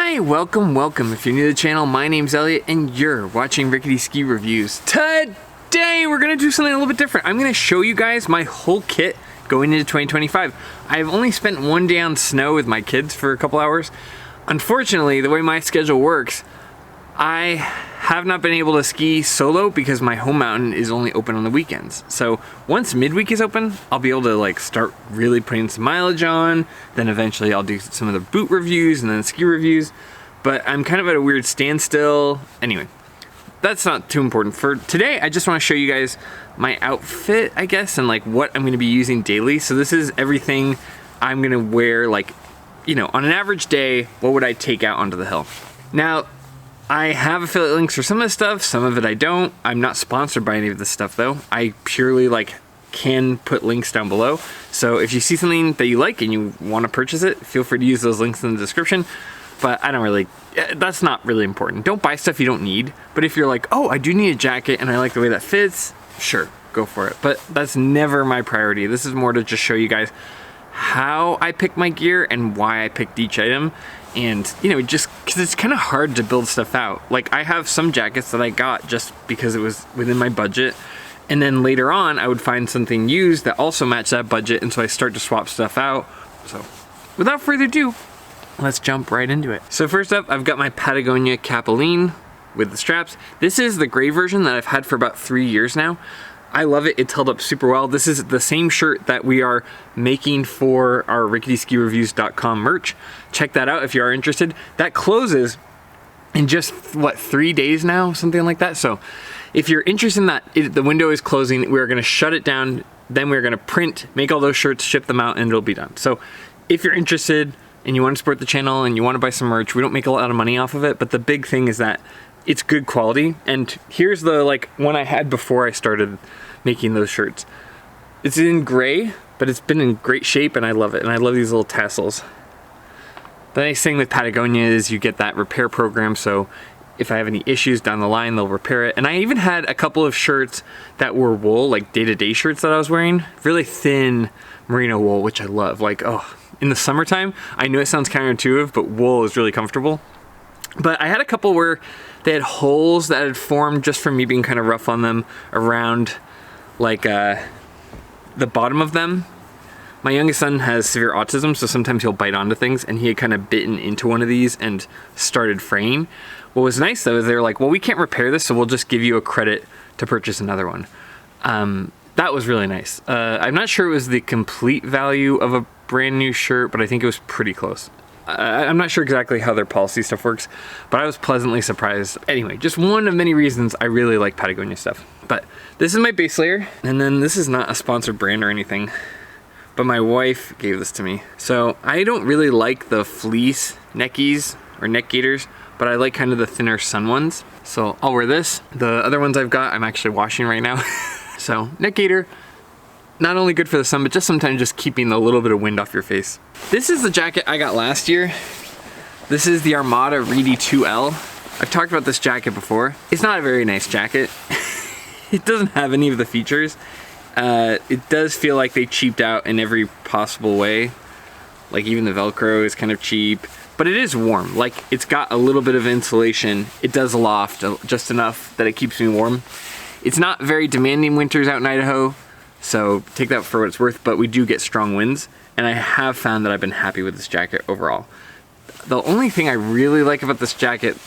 Hi, welcome. If you're new to the channel, my name's Elliott and you're watching Rickety Ski Reviews. Today, we're gonna do something a little bit different. I'm gonna show you guys my whole kit going into 2025. I've only spent one day on snow with my kids for a couple hours. Unfortunately, the way my schedule works, I have not been able to ski solo because my home mountain is only open on the weekends. So once midweek is open, I'll be able to start really putting some mileage on. Then eventually I'll do some of the boot reviews and then ski reviews. But I'm kind of at a weird standstill. Anyway, that's not too important. For today, I just want to show you guys my outfit, I guess, and what I'm going to be using daily. So this is everything I'm going to wear, on an average day, what would I take out onto the hill? Now, I have affiliate links for some of the stuff, some of it I don't. I'm not sponsored by any of this stuff though. I purely can put links down below. So if you see something that you like and you want to purchase it, feel free to use those links in the description. But that's not really important. Don't buy stuff you don't need. But if you're like, oh, I do need a jacket and I like the way that fits, sure, go for it. But that's never my priority. This is more to just show you guys how I pick my gear and why I picked each item. And, just because it's kind of hard to build stuff out. I have some jackets that I got just because it was within my budget. And then later on, I would find something used that also matched that budget. And so I start to swap stuff out. So without further ado, let's jump right into it. So first up, I've got my Patagonia Capeline with the straps. This is the gray version that I've had for about 3 years now. I love it. It's held up super well. This is the same shirt that we are making for our RicketySkiReviews.com merch. Check that out if you are interested. That closes in just, 3 days now? Something like that. So if you're interested in that, the window is closing. We're going to shut it down. Then we're going to print, make all those shirts, ship them out, and it'll be done. So if you're interested and you want to support the channel and you want to buy some merch, we don't make a lot of money off of it. But the big thing is that it's good quality. And here's the one I had before I started making those shirts. It's in gray, but it's been in great shape and I love it. And I love these little tassels. The nice thing with Patagonia is you get that repair program. So if I have any issues down the line, they'll repair it. And I even had a couple of shirts that were wool, day-to-day shirts that I was wearing. Really thin merino wool, which I love. In the summertime, I know it sounds counterintuitive, but wool is really comfortable. But I had a couple where they had holes that had formed just from me being kind of rough on them around the bottom of them. My youngest son has severe autism, so sometimes he'll bite onto things, and he had kind of bitten into one of these and started fraying. What was nice though is they were like, well, we can't repair this, so we'll just give you a credit to purchase another one. That was really nice. I'm not sure it was the complete value of a brand new shirt, but I think it was pretty close. I'm not sure exactly how their policy stuff works, but I was pleasantly surprised. Anyway, just one of many reasons I really like Patagonia stuff. But this is my base layer, and then this is not a sponsored brand or anything, but my wife gave this to me. So I don't really like the fleece neckies or neck gaiters, but I like kind of the thinner sun ones. So I'll wear this. The other ones I've got, I'm actually washing right now. So neck gaiter, not only good for the sun, but just sometimes just keeping a little bit of wind off your face. This is the jacket I got last year. This is the Armada Reedy 2L. I've talked about this jacket before. It's not a very nice jacket. It doesn't have any of the features. It does feel like they cheaped out in every possible way. Even the Velcro is kind of cheap, but it is warm. It's got a little bit of insulation. It does loft just enough that it keeps me warm. It's not very demanding winters out in Idaho, so take that for what it's worth, but we do get strong winds, and I have found that I've been happy with this jacket overall. The only thing I really like about this jacket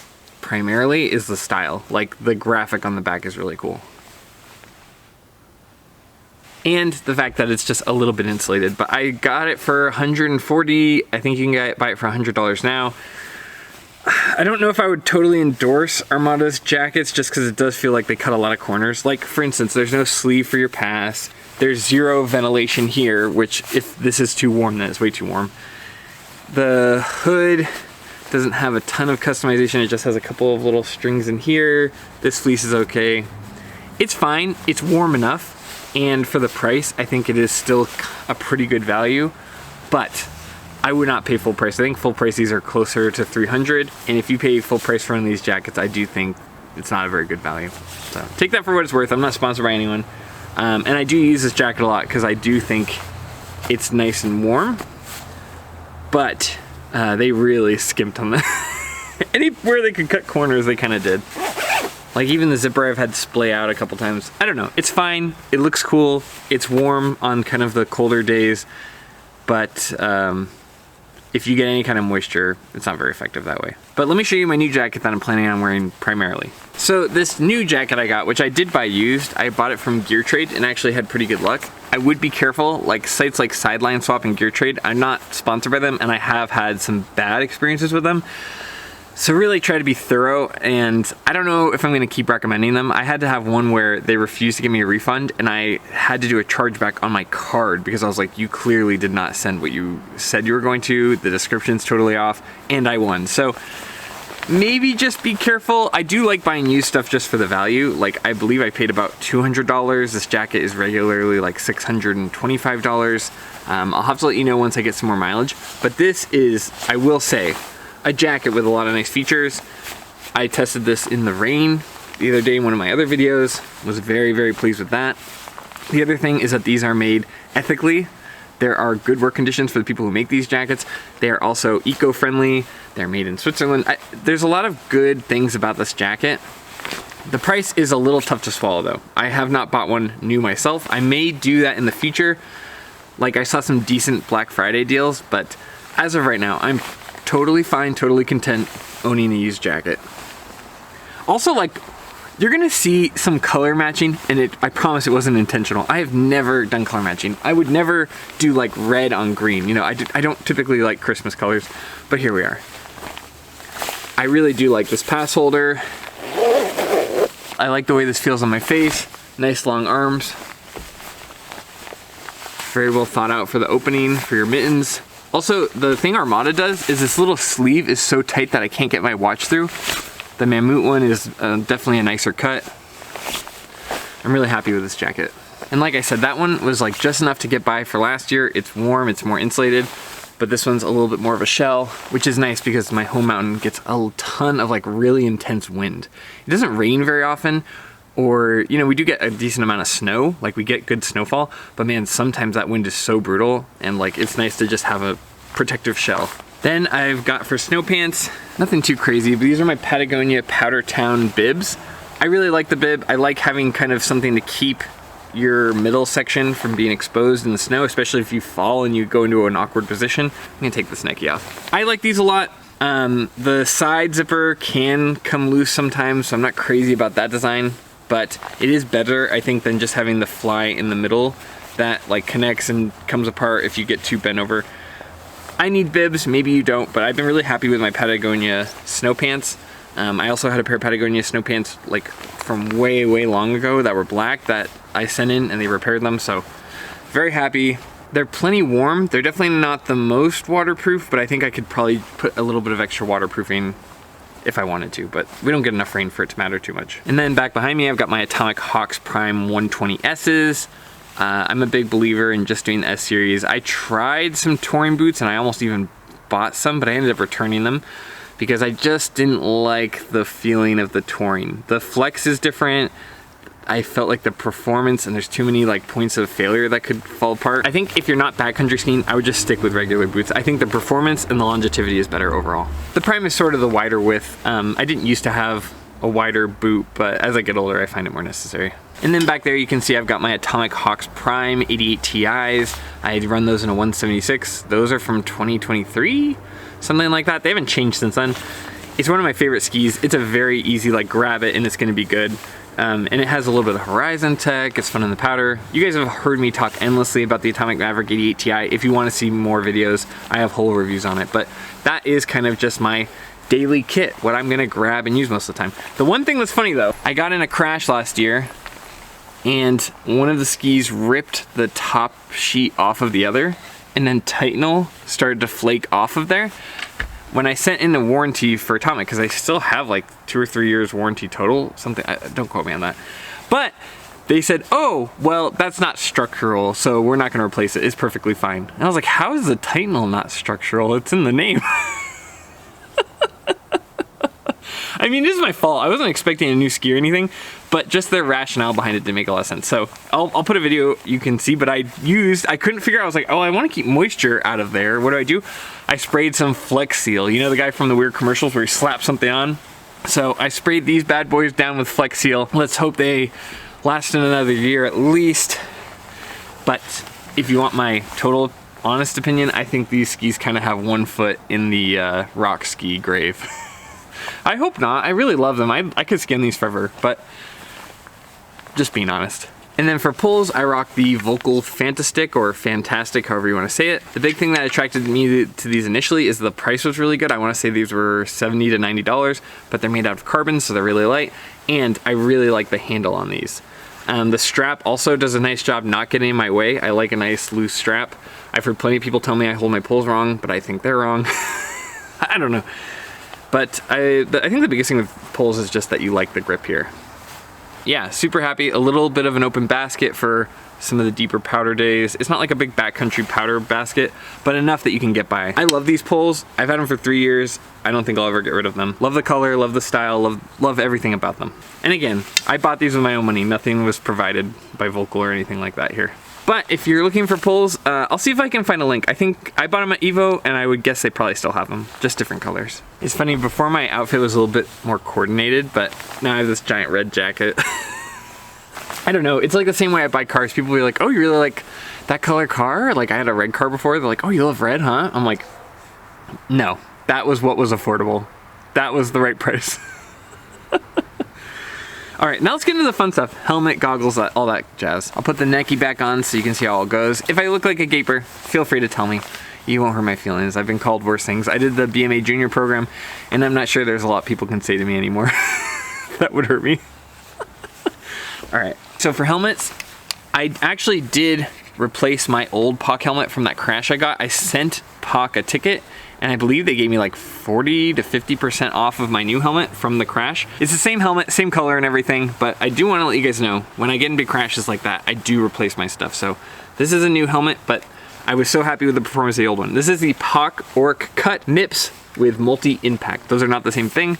primarily is the style. The graphic on the back is really cool. And the fact that it's just a little bit insulated, but I got it for $140. I think you can buy it for $100 now. I don't know if I would totally endorse Armada's jackets just because it does feel like they cut a lot of corners. For instance, there's no sleeve for your pass. There's zero ventilation here, which if this is too warm, then it's way too warm. The hood doesn't have a ton of customization. It just has a couple of little strings in here. This fleece is okay. It's fine. It's warm enough. And for the price, I think it is still a pretty good value. But I would not pay full price. I think full price these are closer to $300. And if you pay full price for one of these jackets, I do think it's not a very good value. So take that for what it's worth. I'm not sponsored by anyone. And I do use this jacket a lot because I do think it's nice and warm. But they really skimped on that. Anywhere they could cut corners, they kind of did. Like even the zipper I've had splay out a couple times. I don't know, it's fine, it looks cool, it's warm on kind of the colder days, but if you get any kind of moisture, it's not very effective that way. But let me show you my new jacket that I'm planning on wearing primarily. So this new jacket I got, which I did buy used, I bought it from Gear Trade and actually had pretty good luck. I would be careful, like sites like Sideline Swap and Gear Trade, I'm not sponsored by them and I have had some bad experiences with them. So really try to be thorough, and I don't know if I'm gonna keep recommending them. I had to have one where they refused to give me a refund and I had to do a chargeback on my card because I was like, you clearly did not send what you said you were going to, the description's totally off, and I won. So maybe just be careful. I do like buying used stuff just for the value. Like I believe I paid about $200. This jacket is regularly like $625. I'll have to let you know once I get some more mileage, but this is, I will say, a jacket with a lot of nice features. I tested this in the rain the other day in one of my other videos, was very, very pleased with that. The other thing is that these are made ethically. There are good work conditions for the people who make these jackets. They are also eco-friendly. They're made in Switzerland. There's a lot of good things about this jacket. The price is a little tough to swallow though. I have not bought one new myself. I may do that in the future. Like I saw some decent Black Friday deals, but as of right now, I'm totally fine, totally content owning a used jacket. Also, like, you're gonna see some color matching, and I promise it wasn't intentional. I have never done color matching. I would never do like red on green. You know, I don't typically like Christmas colors, but here we are. I really do like this pass holder. I like the way this feels on my face. Nice long arms. Very well thought out for the opening, for your mittens. Also, the thing Armada does is this little sleeve is so tight that I can't get my watch through. The Mammut one is definitely a nicer cut. I'm really happy with this jacket. And like I said, that one was like just enough to get by for last year. It's warm, it's more insulated, but this one's a little bit more of a shell, which is nice because my home mountain gets a ton of like really intense wind. It doesn't rain very often, or, you know, we do get a decent amount of snow, like we get good snowfall, but man, sometimes that wind is so brutal and like it's nice to just have a protective shell. Then I've got for Snowpants, nothing too crazy, but these are my Patagonia Powder Town bibs. I really like the bib. I like having kind of something to keep your middle section from being exposed in the snow, especially if you fall and you go into an awkward position. I'm gonna take this Nike off. I like these a lot. The side zipper can come loose sometimes, so I'm not crazy about that design. But it is better, I think, than just having the fly in the middle that like connects and comes apart if you get too bent over. I need bibs, maybe you don't, but I've been really happy with my Patagonia Snowpants. I also had a pair of Patagonia Snowpants like from way, way long ago that were black that I sent in and they repaired them, so very happy. They're plenty warm. They're definitely not the most waterproof, but I think I could probably put a little bit of extra waterproofing if I wanted to, but we don't get enough rain for it to matter too much. And then back behind me, I've got my Atomic Hawx Prime 120Ss. I'm a big believer in just doing the S series. I tried some touring boots and I almost even bought some, but I ended up returning them because I just didn't like the feeling of the touring. The flex is different. I felt like the performance, and there's too many like points of failure that could fall apart. I think if you're not backcountry skiing, I would just stick with regular boots. I think the performance and the longevity is better overall. The Prime is sort of the wider width. I didn't used to have a wider boot, but as I get older, I find it more necessary. And then back there you can see I've got my Atomic Hawx Prime 88 Ti's. I run those in a 176. Those are from 2023, something like that. They haven't changed since then. It's one of my favorite skis. It's a very easy, like grab it and it's gonna be good. And it has a little bit of Horizon tech, it's fun in the powder. You guys have heard me talk endlessly about the Atomic Maverick 88 Ti. If you wanna see more videos, I have whole reviews on it, but that is kind of just my daily kit, what I'm gonna grab and use most of the time. The one thing that's funny though, I got in a crash last year and one of the skis ripped the top sheet off of the other, and then Titanal started to flake off of there. When I sent in the warranty for Atomic, because I still have like 2 or 3 years warranty total, something, don't quote me on that. But they said, oh, well, that's not structural, so we're not gonna replace it, it's perfectly fine. And I was like, how is the Titanal not structural? It's in the name. I mean, this is my fault. I wasn't expecting a new ski or anything, but just the rationale behind it didn't make a lot of sense. So I'll put a video you can see, but I couldn't figure out, I was like, oh, I want to keep moisture out of there. What do? I sprayed some Flex Seal. You know the guy from the weird commercials where he slaps something on? So I sprayed these bad boys down with Flex Seal. Let's hope they last another year at least. But if you want my total honest opinion, I think these skis kind of have one foot in the rock ski grave. I hope not. I really love them. I could skin these forever, but just being honest. And then for pulls, I rock the Volkl Fantastic, or Fantastic, however you want to say it. The big thing that attracted me to these initially is the price was really good. I want to say these were $70 to $90, but they're made out of carbon, so they're really light. And I really like the handle on these. The strap also does a nice job not getting in my way. I like a nice loose strap. I've heard plenty of people tell me I hold my pulls wrong, but I think they're wrong. I don't know. But I think the biggest thing with pulls is just that you like the grip here. Yeah, super happy. A little bit of an open basket for some of the deeper powder days. It's not like a big backcountry powder basket, but enough that you can get by. I love these pulls. I've had them for 3 years. I don't think I'll ever get rid of them. Love the color, love the style, love everything about them. And again, I bought these with my own money. Nothing was provided by Volkl or anything like that here. But if you're looking for pulls, I'll see if I can find a link. I think I bought them at Evo, and I would guess they probably still have them, just different colors. It's funny, before my outfit was a little bit more coordinated, but now I have this giant red jacket. I don't know, it's like the same way I buy cars. People will be like, oh, you really like that color car? Like, I had a red car before. They're like, oh, you love red, huh? I'm like, no, that was what was affordable. That was the right price. All right, now let's get into the fun stuff. Helmet, goggles, all that jazz. I'll put the necky back on so you can see how it goes. If I look like a gaper, feel free to tell me. You won't hurt my feelings. I've been called worse things. I did the BMA junior program, and I'm not sure there's a lot people can say to me anymore. That would hurt me. All right, so for helmets, I actually did replace my old POC helmet from that crash I got. I sent POC a ticket, and I believe they gave me like 40 to 50% off of my new helmet from the crash. It's the same helmet, same color and everything, but I do want to let you guys know, when I get into crashes like that, I do replace my stuff. So this is a new helmet, but I was so happy with the performance of the old one. This is the POC Orc Cut MIPS with multi-impact. Those are not the same thing.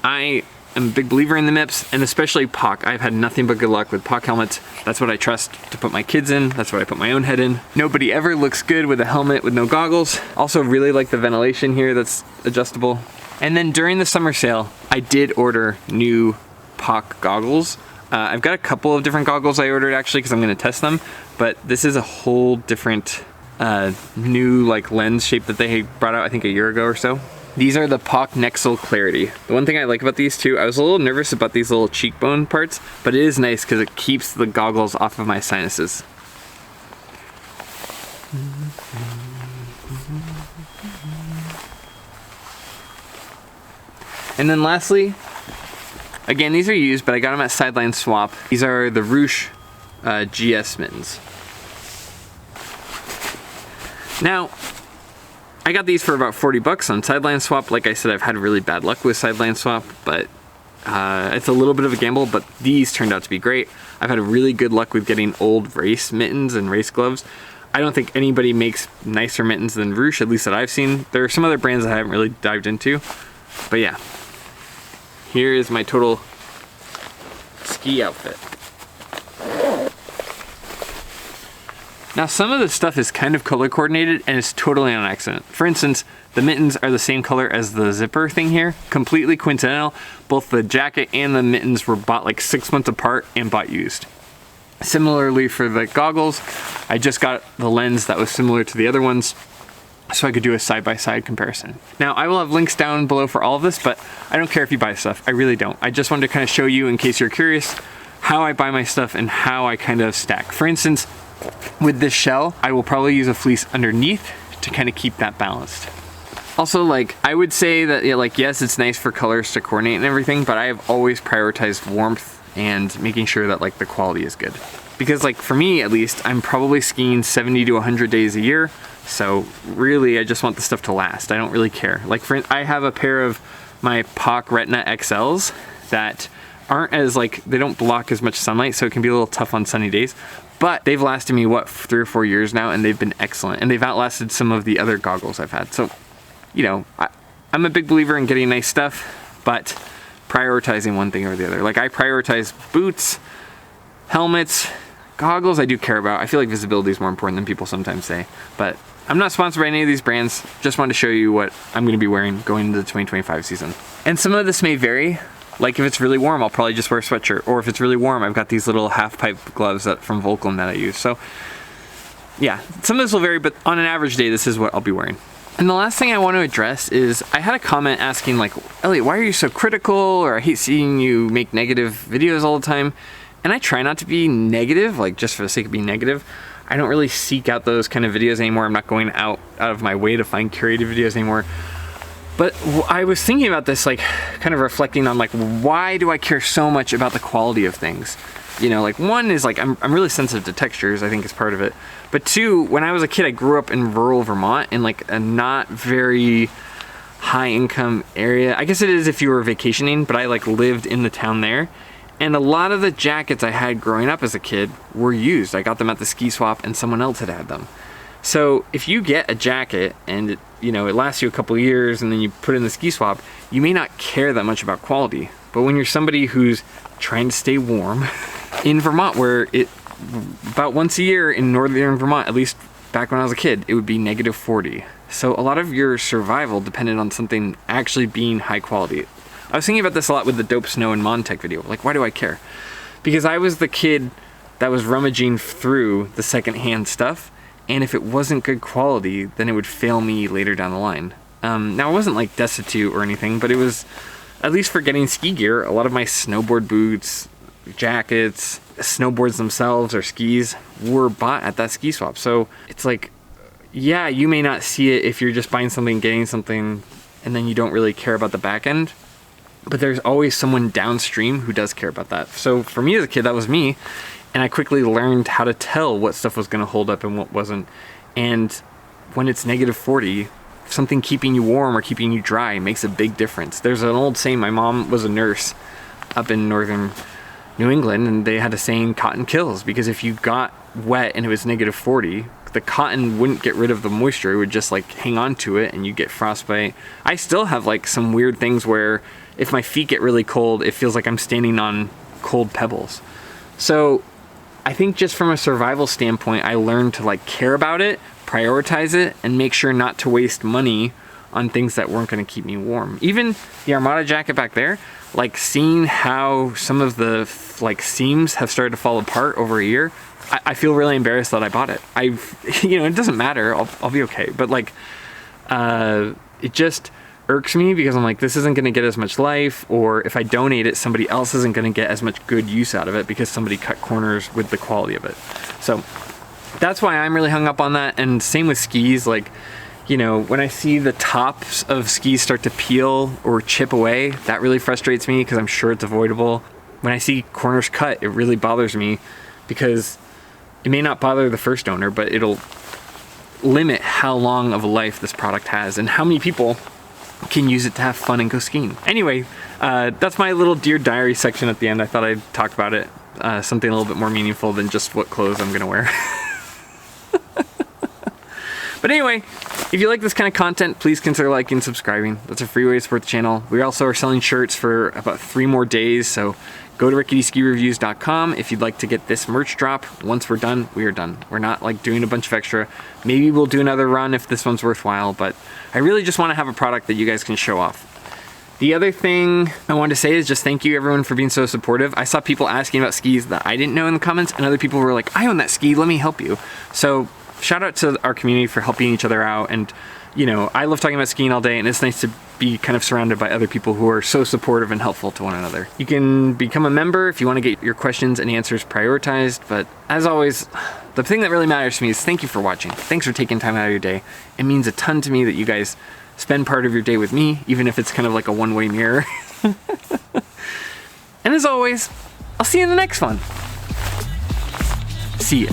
I am a big believer in the MIPS, and especially POC. I've had nothing but good luck with POC helmets. That's what I trust to put my kids in. That's what I put my own head in. Nobody ever looks good with a helmet with no goggles. Also really like the ventilation here that's adjustable. And then during the summer sale, I did order new POC goggles. I've got a couple of different goggles I ordered actually because I'm gonna test them, but this is a whole different new like lens shape that they brought out I think a year ago or so. These are the POC Nexel Clarity. The one thing I like about these two, I was a little nervous about these little cheekbone parts, but it is nice because it keeps the goggles off of my sinuses. And then lastly, again, these are used, but I got them at Sideline Swap. These are the Roosh GS mittens. Now, I got these for about 40 bucks on Sideline Swap. Like I said, I've had really bad luck with Sideline Swap, but it's a little bit of a gamble, but these turned out to be great. I've had really good luck with getting old race mittens and race gloves. I don't think anybody makes nicer mittens than Roosh, at least that I've seen. There are some other brands that I haven't really dived into, but yeah. Here is my total ski outfit. Now some of this stuff is kind of color coordinated and it's totally on accident. For instance, the mittens are the same color as the zipper thing here, completely coincidental. Both the jacket and the mittens were bought like 6 months apart and bought used. Similarly for the goggles, I just got the lens that was similar to the other ones so I could do a side-by-side comparison. Now I will have links down below for all of this, but I don't care if you buy stuff, I really don't. I just wanted to kind of show you, in case you're curious, how I buy my stuff and how I kind of stack. For instance, with this shell, I will probably use a fleece underneath to kind of keep that balanced. Also, like, I would say that, yeah, like, yes, it's nice for colors to coordinate and everything, but I have always prioritized warmth and making sure that, like, the quality is good. Because, like, for me, at least, I'm probably skiing 70 to 100 days a year, so really, I just want the stuff to last. I don't really care. Like, I have a pair of my POC Retina XLs that aren't as, like, they don't block as much sunlight, so it can be a little tough on sunny days. But they've lasted me, what, 3 or 4 years now, and they've been excellent. And they've outlasted some of the other goggles I've had. So, you know, I'm a big believer in getting nice stuff, but prioritizing one thing or the other. Like I prioritize boots, helmets, goggles I do care about. I feel like visibility is more important than people sometimes say, but I'm not sponsored by any of these brands. Just wanted to show you what I'm going to be wearing going into the 2025 season. And some of this may vary. Like if it's really warm, I'll probably just wear a sweatshirt. Or if it's really warm, I've got these little half pipe gloves from Volkl that I use. So yeah, some of this will vary, but on an average day, this is what I'll be wearing. And the last thing I want to address is I had a comment asking like, Elliott, why are you so critical? Or I hate seeing you make negative videos all the time. And I try not to be negative, like just for the sake of being negative. I don't really seek out those kind of videos anymore. I'm not going out of my way to find curated videos anymore. But I was thinking about this, like kind of reflecting on like, why do I care so much about the quality of things? You know, like one is like, I'm really sensitive to textures, I think is part of it. But two, when I was a kid, I grew up in rural Vermont in like a not very high income area. I guess it is if you were vacationing, but I like lived in the town there. And a lot of the jackets I had growing up as a kid were used. I got them at the ski swap and someone else had them. So if you get a jacket and it, you know, it lasts you a couple years and then you put it in the ski swap, you may not care that much about quality. But when you're somebody who's trying to stay warm in Vermont, where it about once a year in northern Vermont, at least back when I was a kid, it would be -40. So a lot of your survival depended on something actually being high quality. I was thinking about this a lot with the Dope Snow and Montech video. Like, why do I care? Because I was the kid that was rummaging through the secondhand stuff, and if it wasn't good quality, then it would fail me later down the line. Now, I wasn't like destitute or anything, but it was, at least for getting ski gear, a lot of my snowboard boots, jackets, snowboards themselves or skis were bought at that ski swap. So it's like, yeah, you may not see it if you're just buying something, getting something, and then you don't really care about the back end. But there's always someone downstream who does care about that. So for me as a kid, that was me. And I quickly learned how to tell what stuff was going to hold up and what wasn't. And when it's -40, something keeping you warm or keeping you dry makes a big difference. There's an old saying, my mom was a nurse up in northern New England, and they had a saying, cotton kills, because if you got wet and it was -40, the cotton wouldn't get rid of the moisture. It would just like hang on to it and you get frostbite. I still have like some weird things where if my feet get really cold, it feels like I'm standing on cold pebbles. So I think just from a survival standpoint, I learned to like care about it, prioritize it, and make sure not to waste money on things that weren't going to keep me warm. Even the Armada jacket back there, like seeing how some of the like seams have started to fall apart over a year, I feel really embarrassed that I bought it. You know, it doesn't matter, I'll be okay. But like, it just irks me because I'm like, this isn't gonna get as much life, or if I donate it, somebody else isn't gonna get as much good use out of it because somebody cut corners with the quality of it. So that's why I'm really hung up on that. And same with skis, like, you know, when I see the tops of skis start to peel or chip away, that really frustrates me because I'm sure it's avoidable. When I see corners cut, it really bothers me because it may not bother the first owner, but it'll limit how long of a life this product has and how many people can use it to have fun and go skiing. Anyway, that's my little Dear Diary section at the end. I thought I'd talk about it, something a little bit more meaningful than just what clothes I'm gonna wear. But anyway, if you like this kind of content, please consider liking and subscribing. That's a free way to support the channel. We also are selling shirts for about 3 more days, so go to ricketyskireviews.com if you'd like to get this merch drop. Once we're done, we are done. We're not like doing a bunch of extra. Maybe we'll do another run if this one's worthwhile, but I really just want to have a product that you guys can show off. The other thing I wanted to say is just thank you everyone for being so supportive. I saw people asking about skis that I didn't know in the comments, and other people were like, I own that ski, let me help you. So shout out to our community for helping each other out. And you know, I love talking about skiing all day, and it's nice to be kind of surrounded by other people who are so supportive and helpful to one another. You can become a member if you want to get your questions and answers prioritized, but as always, the thing that really matters to me is thank you for watching. Thanks for taking time out of your day. It means a ton to me that you guys spend part of your day with me, even if it's kind of like a one-way mirror. And as always, I'll see you in the next one. See ya.